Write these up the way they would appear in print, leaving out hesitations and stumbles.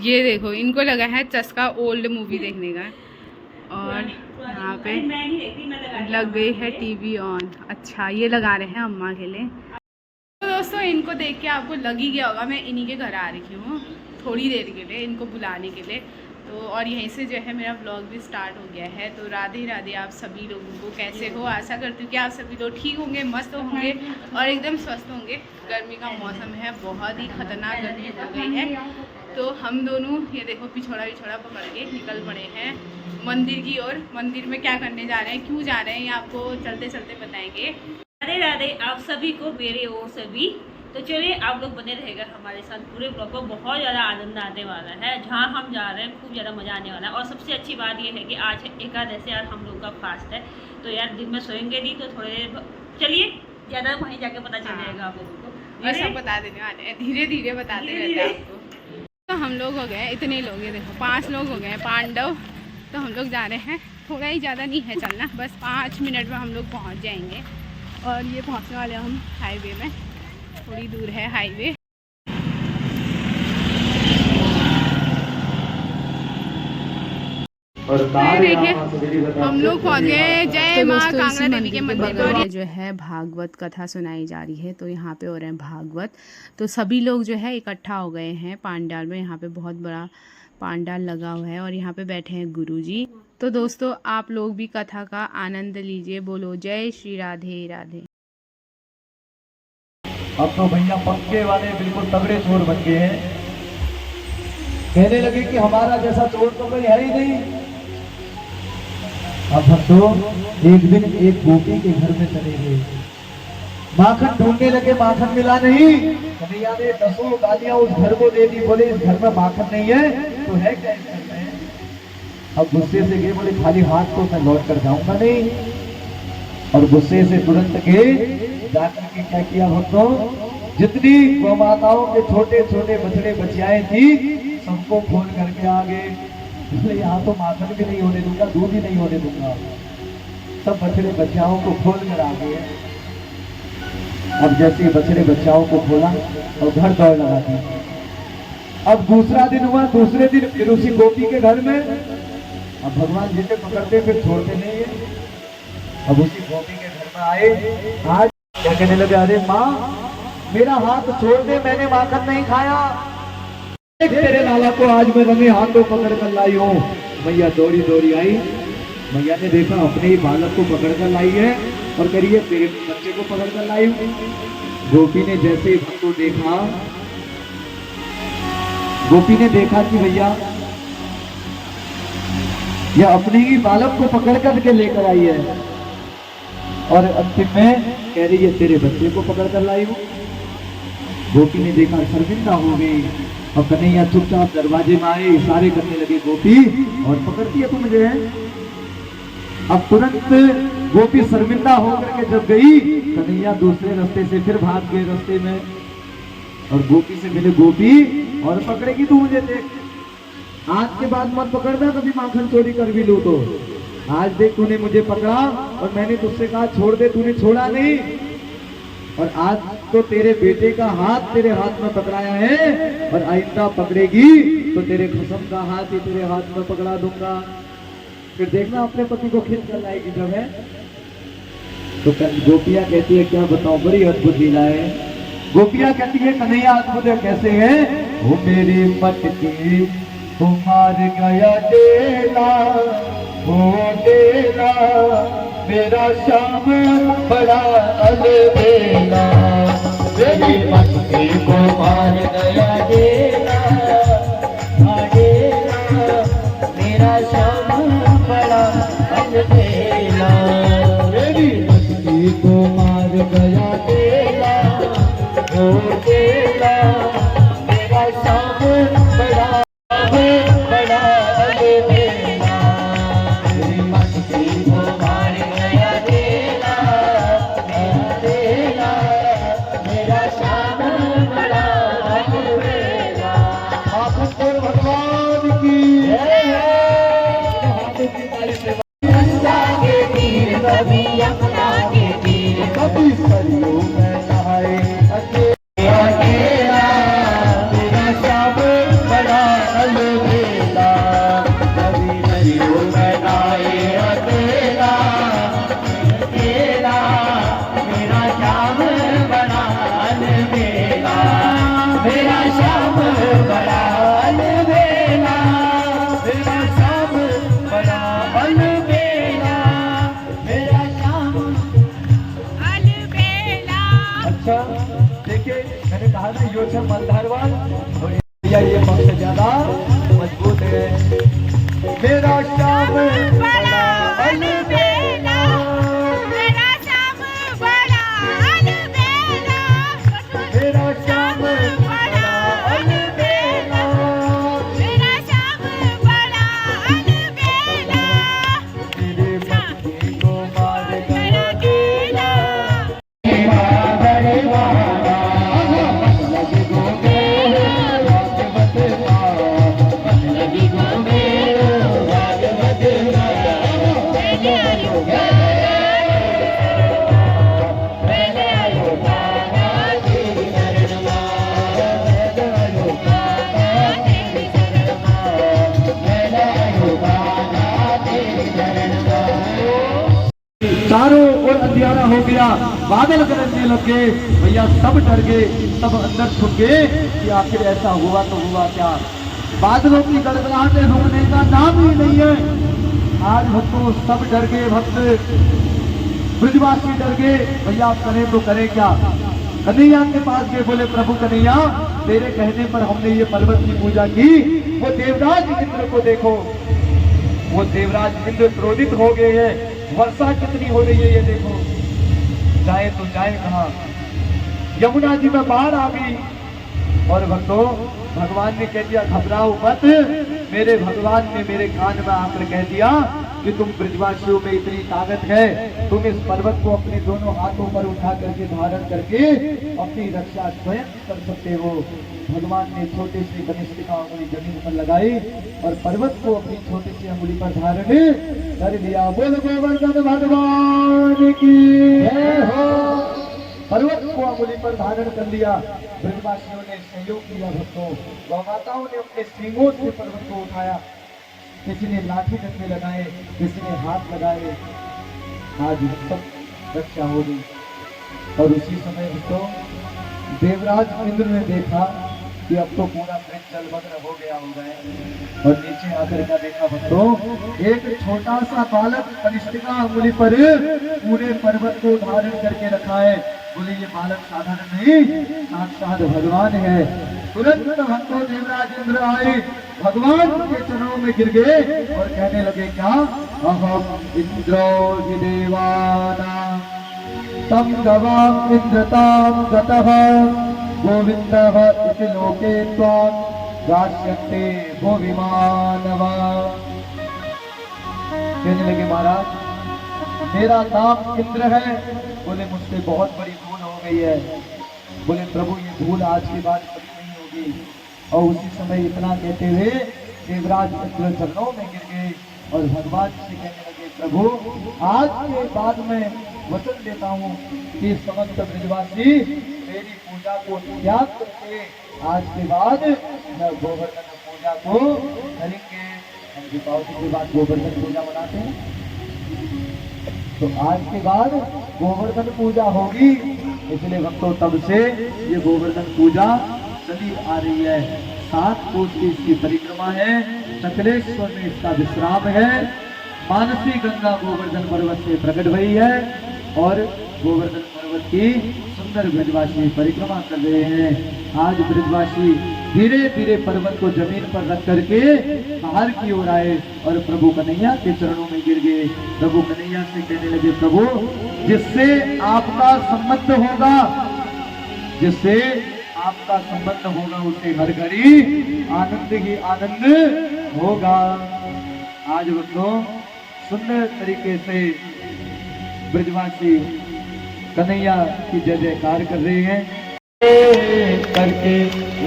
ये देखो इनको लगा है चस्का ओल्ड मूवी देखने का। और यहाँ पे लग गई है टीवी ऑन। अच्छा ये लगा रहे हैं अम्मा के लिए। तो दोस्तों इनको देख के आपको लग ही गया होगा मैं इन्हीं के घर आ रही हूँ थोड़ी देर के लिए इनको बुलाने के लिए। तो और यहीं से जो है मेरा व्लॉग भी स्टार्ट हो गया है। तो राधे राधे आप सभी लोगों को, कैसे हो? आशा करती हूँ कि आप सभी लोग ठीक होंगे, मस्त होंगे और एकदम स्वस्थ होंगे। गर्मी का मौसम है, बहुत ही खतरनाक गर्मी हो गई है। तो हम दोनों ये देखो पिछोड़ा पकड़ के निकल पड़े हैं मंदिर की ओर। मंदिर में क्या करने जा रहे हैं, क्यों जा रहे हैं, ये आपको चलते चलते बताएंगे। राधे राधे आप सभी को मेरे ओर से भी। तो चलिए आप लोग बने रहेगा हमारे साथ पूरे ब्लॉग को, बहुत ज़्यादा आनंद आने वाला है। जहाँ हम जा रहे हैं खूब ज़्यादा मज़ा आने वाला है। और सबसे अच्छी बात यह है कि आज एकादशी, आज हम लोग का फास्ट है। तो यार दिन में सोएंगे नहीं तो थोड़े देर चलिए ज़्यादा वहीं जाके पता चल जाएगा आप लोगों को। ये सब बता देने वाले हैं, धीरे धीरे बताते रहते हैं आपको। तो हम लोग हो गए इतने लोग, ये देखो 5 लोग हो गए पांडव। तो हम लोग जा रहे हैं, थोड़ा ही ज़्यादा नहीं है चलना, बस 5 मिनट में हम लोग पहुँच जाएंगे। और ये पहुँचने वाले हम हाईवे में, थोड़ी दूर है हाईवे। देखिए हम लोग पहुँच गए जय माँ कांगड़ा देवी के मंदिर पर। और ये जो है भागवत कथा सुनाई जा रही है। तो यहाँ पे हो रहे हैं भागवत। तो सभी लोग जो है इकट्ठा हो गए हैं पांडाल में। यहाँ पे बहुत बड़ा पांडाल लगा हुआ है और यहाँ पे बैठे हैं गुरुजी। तो दोस्तों आप लोग भी कथा का आनंद लीजिए। बोलो जय श्री राधे राधे। अब तो भैया पक्के वाले बिल्कुल तगड़े चोर बन गए हैं। कहने लगे कि हमारा जैसा चोर तो कोई है ही नहीं। अब हम तो एक दिन एक गोपी के घर में चले गए, माखन ढूंढने लगे, माखन मिला नहीं। कन्हैया ने 10 गालियां उस घर को दे दी, बोले इस घर में माखन नहीं है तो है क्या इस घर में। अब गुस्से से गए, बोले खाली हाथ तो मैं लौट कर जाऊंगा नहीं। और गुस्से से तुरंत गए, जाकर के क्या किया भक्तों, जितनी गौ माताओं के छोटे छोटे बछड़े बछियाएं थी सबको खोल करके आ गए। इसलिए यहाँ तो माखन भी नहीं होने दूंगा, दूध ही नहीं होने दूंगा। सब बछड़े बछियाओं को खोल कर आ गए। अब जैसे बछड़े बच्चाओं को खोला और घर दौड़ लगा दी। अब दूसरा दिन हुआ, दूसरे दिन फिर उसी गोपी के घर में। अब भगवान जिसे पकड़ते फिर छोड़ते नहीं है। अब उसी गोपी के घर में आए, आज क्या कहने लगे, अरे माँ मेरा हाथ छोड़ दे, मैंने माखन नहीं खाया। तेरे लाला को आज मैं रंगे हाथों पकड़ कर लाई हूँ। मैया दौड़ी दौड़ी आई। मैया ने देखा अपने ही बालक को पकड़ कर लाई है और करिए तेरे बच्चे को पकड़ कर लाई हूँ। गोपी ने जैसे ही भक्त को देखा, गोपी ने देखा कि भैया यह अपने ही बालक को पकड़ कर लेकर आई है और अंतिम में कह रही है तेरे बच्चे को पकड़ कर लाई हूँ। गोपी ने देखा, शर्मिंदा हो गई। और कन्हैया चुपचाप दरवाजे में आए, इशारे करने लगे गोपी, और पकड़ती है तू मुझे। अब तुरंत गोपी शर्मिंदा होकर के जब गई, कन्हैया दूसरे रास्ते से फिर भाग गए रास्ते में। और गोपी से मिले, गोपी और पकड़ेगी तू मुझे, देख आज के बाद मत पकड़ना, कभी माखन चोरी कर भी लू तो। आज देख तूने मुझे पकड़ा और मैंने तुझसे कहा छोड़ दे, तूने छोड़ा नहीं। और आज तो तेरे बेटे का हाथ तेरे हाथ में पकड़ाया है और आइंदा पकड़ेगी तो तेरे खसम का हाथ ही तेरे हाथ में पकड़ा दूंगा। फिर देखना अपने पति को खींच कर लाएगी जब है। तो गोपिया कहती है क्या बताओ, बड़ी अद्भुत लीला है। गोपिया कहती है कन्हैया अद्भुत है, कैसे है, वो मेरे मटकी तुम्हार गया डेला, वो डेला मेरा श्याम बड़ा अलबेला। मेरी मटकी को मार गया डेला, डेला मेरा श्याम बड़ा अलबेला। मेरी मटकी को मार गया डेला, वो डेला मेरा श्याम बड़ा बड़ा अलबेला। मेरी मटकी को मार गया डेला, डेला मेरा श्याम बड़ा अलबेला। श्याम बड़ा अलबेला, मेरा श्याम बड़ा अलबेला, मेरा श्याम अलबेला। अच्छा देखिए, मैंने कहा ना यो है मंदारवाल, और ये पक्ष ज्यादा मजबूत है। मेरा श्याम बड़ा अलबेला, मेरा श्याम बड़ा अलबेला, मेरा श्याम बड़ा अलबेला, मेरा श्याम बड़ा अलबेला। तेरे बच्चे को मार गया केला, चारों ओर अंधियारा हो गया, बादल गरजने लगे, भैया सब डर गए, सब अंदर छुप गए कि आखिर ऐसा हुआ तो हुआ क्या। बादलों की गड़गड़ाहट रुकने का नाम ही नहीं है। आज भक्तों सब डर गए, भक्त ब्रजवासी डर गए, भैया आप करें तो करें क्या। कन्हैया के पास गए, बोले प्रभु कन्हैया, तेरे कहने पर हमने ये पर्वत की पूजा की, वो देवराज इंद्र को देखो, वो देवराज इंद्र क्रोधित हो गए हैं, वर्षा कितनी हो रही है ये देखो, जाए तो जाए कहाँ। यमुना जी में बाढ़ आ गई, और भक्तों भगवान ने कह दिया घबराओ मत। मेरे भगवान ने मेरे कान में आकर कह दिया कि तुम ब्रजवासियों में इतनी ताकत है, तुम इस पर्वत को अपने दोनों हाथों पर उठा करके धारण करके अपनी रक्षा स्वयं कर सकते हो। भगवान ने छोटे से कनिष्ठिका अंगुली जमीन पर लगाई और पर्वत को अपनी छोटी सी अंगुली पर धारण कर लिया। बोल गोवर्धन भगवान की जय हो। पर्वत को अंगुली पर धारण कर लिया। ब्रजवासियों ने सहयोग किया भक्तों, गौमाताओं ने अपने सींगों से पर्वत को उठाया, किसी ने लाठी डंडे लगाए, किसी ने हाथ लगाए, आज सब रक्षा हो गई। और उसी समय भक्तों देवराज इंद्र ने देखा कि अब तो पूरा ब्रज जलमग्न हो गया होगा, और नीचे आकर का देखा भक्तों एक छोटा सा बालक कनिष्ठिका अंगुली पर पूरे पर्वत को धारण करके रखा है। बोले ये बालक साधारण नहीं, साक्षात भगवान है। तुरंत भक्तों देवराज इंद्र आए, भगवान के चरणों में गिर गए और कहने लगे क्या, अहम इंद्रो देवानां तम गवाम इंद्रताम गतः गोविंदः इति लोके त्वां गास्यन्ते भुविमानवा। कहने लगे महाराज मेरा नाम इंद्र है। बोले मुझसे बहुत बड़ी भूल हो गई है। बोले प्रभु ये भूल आज के बाद कभी नहीं होगी। और उसी समय इतना कहते हुए देवराज इंद्र चरणों में गिर गए और भगवान से कहने लगे प्रभु आज के बाद मैं वचन देता हूँ कि समस्त ब्रजवासी मेरी पूजा को त्याग करके आज के बाद न गोवर्धन पूजा को करेंगे। हम दीपावली के बाद गोवर्धन पूजा मनाते हैं, तो आज के बाद गोवर्धन पूजा होगी। इसलिए भक्तों तब से ये गोवर्धन पूजा चली आ रही है। 7 कोस की इसकी परिक्रमा है, सकलेश्वर में इसका विश्राम है। मानसी गंगा गोवर्धन पर्वत से प्रकट हुई है और गोवर्धन पर्वत की सुंदर ब्रजवासी परिक्रमा कर रहे हैं। आज ब्रजवासी धीरे धीरे पर्वत को जमीन पर रख करके बाहर की ओर आए और प्रभु कन्हैया के चरणों में गिर गए। प्रभु कन्हैया से कहने लगे प्रभु जिससे आपका संबंध होगा, जिससे आपका संबंध होगा उसे हर घड़ी आनंद ही आनंद होगा। आज बच्चों सुंदर तरीके से ब्रजवासी कन्हैया की जय जयकार कर रहे हैं। करके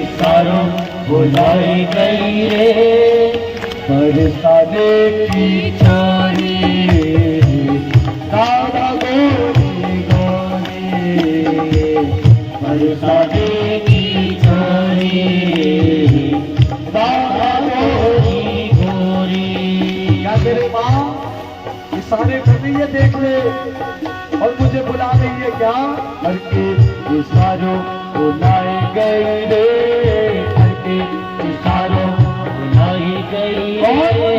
इशारों बुलाई गई रे बरसाने की छोरी दादा गोरी गोरी बरसाने की छोरी दादा गोरी गोरी। क्या तेरे माँ इशारे कर रही है, देख ले, और मुझे बुला रही है क्या करके इशारों बुलाई गई रे करके इशारों बुलाई गई रे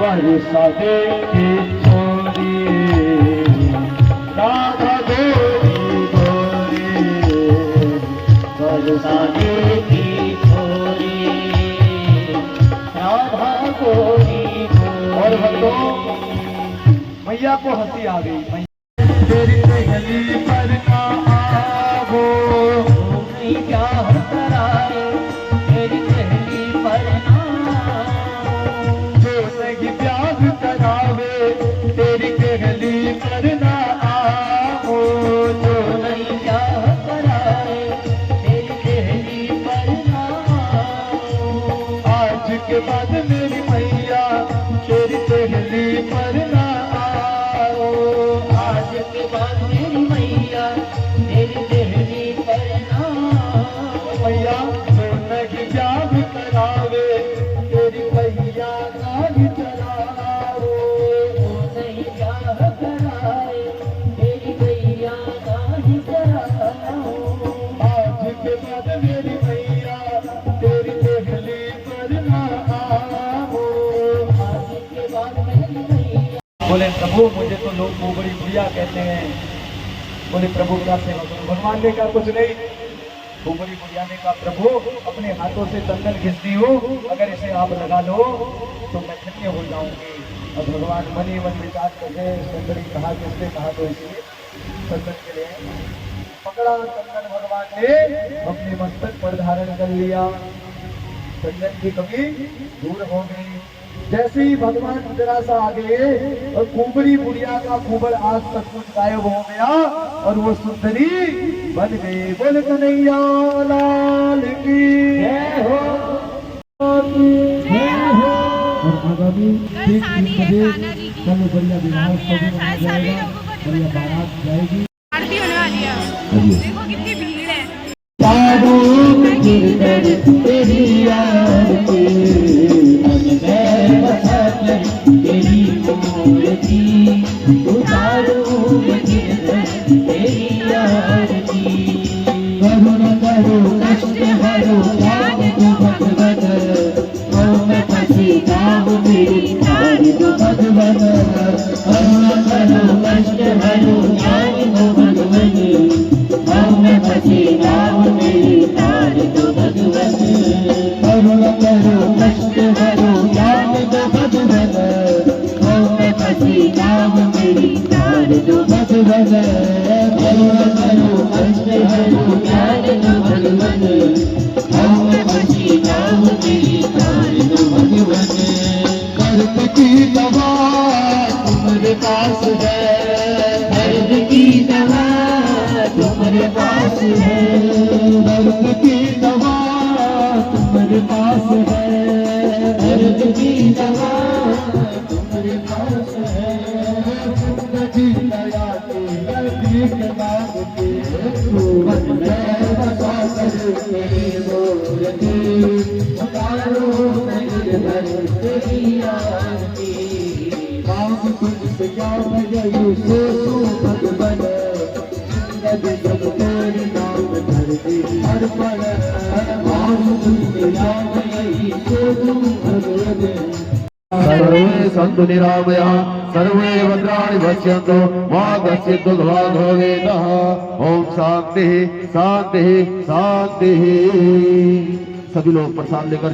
बरसा दे के छोरी राधा गोरी गोरी बरसा दे की छोरी राधा गोरी गोरी। और भक्तों मैया को हंसी आ गई। तेरी गली पर ना आवो क्या कराए तेरी गली पर ना जो नहीं प्यार करावे तेरी गली पर ना आवो जो नहीं प्यार कराए तेरी गली पर ना आज के बाद मेरी मैया तेरी गली पर ना के बाद मेरी मैया तेरी देहरी पर ना मैया सोने की प्यार करावे तेरी मैया गाड़ी चलाओ नहीं प्यार कराए तेरी मैया गाड़ी चलाओ आज के बाद मेरी मैया तेरी देहरी पर ना आओ आज के बाद मेरी मैया। बोले प्रभु मुझे तो लोग बड़ी बुढ़िया कहते हैं। बोले प्रभु क्या सेवा करूं? भगवान ने कहा कुछ नहीं। बड़ी बुढ़िया ने कहा प्रभु अपने हाथों से चंदन खींचती हूँ अगर इसे आप लगा लो तो मैं धन्य हो जाऊंगी। और भगवान मन ही मन विचार करके सुंदरी कहा किसने कहा तो इसलिए चंदन के लिए पकड़ा चंदन भगवान ने अपने मस्तक पर धारण कर लिया। चंदन की कमी दूर हो गई। जैसे ही भगवान जरा सा आ गए और कुंवरी बुढ़िया का कुंवर आज तक कुछ गायब हो गया और वो सुंदरी बन गई। बोल कन्हैया लाल की जय हो जय हो। और आगामी कल बढ़िया विवाह बढ़िया बारात जाएगी। आरती होने वाली है। देखो कितनी भीड़ है। तेरी आरती तेरी मूर्ति उतारूं तेरी आरती। करुण करो कष्ट हरो त्याग दो भगवत मैं फंसी नाव मेरी तार दो भगवत। करुण करो कष्ट हरो त्याग दो भगवत मैं फंसी नाव मेरी तार दो भगवत। करुण करो कष्ट हरो त्याग दो भगवत मैं फंसी नाव मेरी तार दो भगवत। करुण करो कष्ट हरो त्याग दो भगवत मैं फंसी नाव मेरी तार दो भगवत। कर्म की दवा तुम्हारे पास है दर्द की दवा तुम्हारे पास है दर्द की दवा तुम्हारे पास है दर्द की दवा तुम्हारे पास है। जिंदगी दया के नजदीक मांगते मन में बसा कर तेरी मूर्ति उतारो मेरे घर तेरी आरती। काम तुझसे क्या भजू सोचो भगवन जिंदगी जब तेरी नाम धरती हर पल काम तुझसे क्या भजू भगवन। सर्वे सन्तु निरामयाः सर्वे भद्राणि पश्यन्तु मा कश्चित् दुःखभाग् भवेत्। ओम शांति शांति शांति। सभी लोग प्रसाद लेकर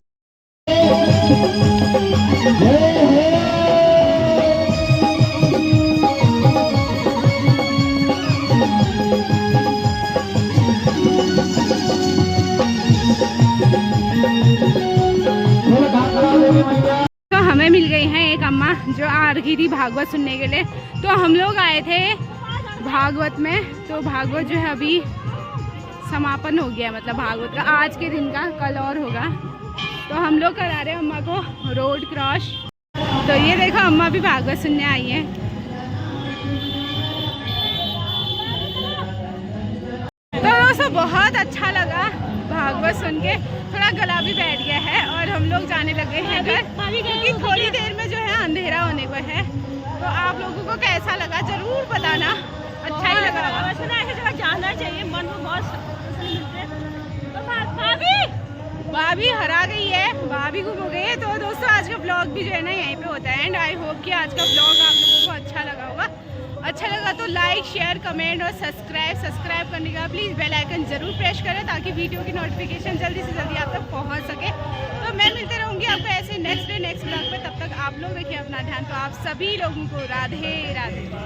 तो हमें मिल गई हैं एक अम्मा जो आ रही थी भागवत सुनने के लिए। तो हम लोग आए थे भागवत में। तो भागवत जो है अभी समापन हो गया, मतलब भागवत का आज के दिन का, कल और होगा। तो हम लोग करा रहे हैं अम्मा को रोड क्रॉस। तो ये देखो अम्मा भी भागवत सुनने आई है। तो दोस्तों बहुत अच्छा लगा भागवत सुन के, थोड़ा गला भी बैठ गया है और हम लोग जाने लगे हैं घर, क्योंकि थोड़ी देर में जो है अंधेरा होने को है। तो आप लोगों को कैसा लगा जरूर बताना, अच्छा ही लगा होगा। ऐसा जगह जाना चाहिए, मन को बहुत भाभी हरा गई है, भाभी गुम हो गई है। तो दोस्तों आज का ब्लॉग भी जो है ना यहीं पे होता है एंड आई होप कि आज का ब्लॉग आप लोगों को अच्छा लगा होगा। अच्छा लगा तो लाइक शेयर कमेंट और सब्सक्राइब करने का प्लीज़ बेल आइकन ज़रूर प्रेस करें ताकि वीडियो की नोटिफिकेशन जल्दी से जल्दी आप तक पहुंच सके। तो मैं मिलते रहूँगी आपको ऐसे नेक्स्ट ब्लॉग पे। तब तक आप लोग रखिए अपना ध्यान। तो आप सभी लोगों को राधे राधे।